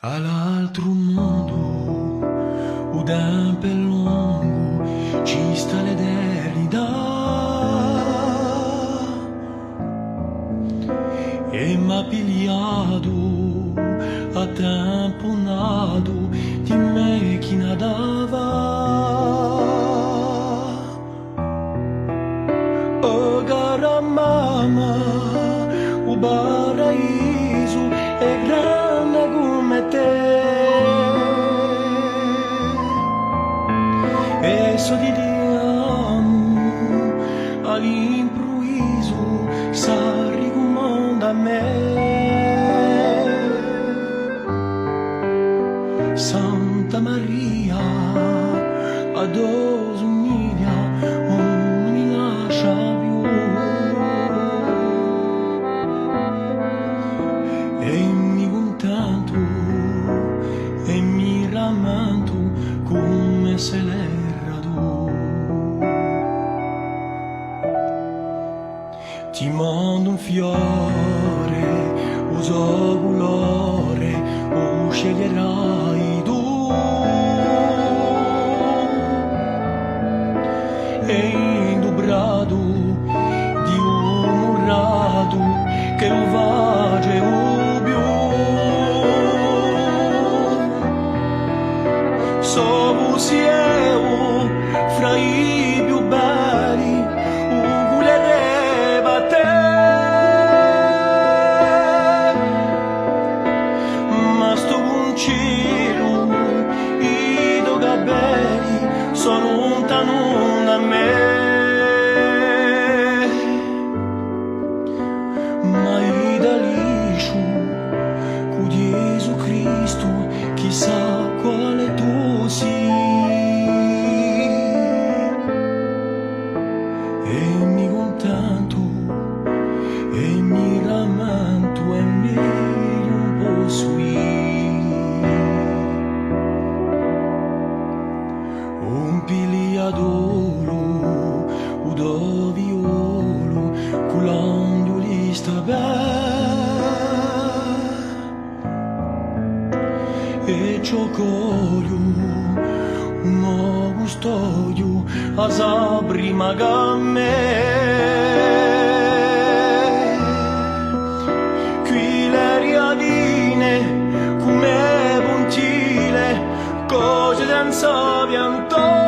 All'altro mondo, o tempo è lungo, ci sta l'eternità. E m'ha pigliato a tempo nato di me chi nadava. Oh cara mamma, o paraíso è grande come te. E so di ti amo all'improvviso, sa ricomanda a me. Santa Maria, a Dio somiglia, non mi lascia più. E mi contento e mi rammento come se l'era tu. Ti mando un fiore, uso colore, o sceglierai tu. E indobrato di un murato che lo face più. So siamo fra i più belli, uguleremo a te. Ma sto con cielo, i tuoi capelli sono lontano da me. Ma i da liscio, con Gesù Cristo, chissà quale tu sei. E mi contento e mi rammento e mi un po' un pigliadoro, udo violo, culando lista e ciocolio, un nuovo stoglio, a sa prima gamme. Qui le riadine, come puntile, cose senza pianto.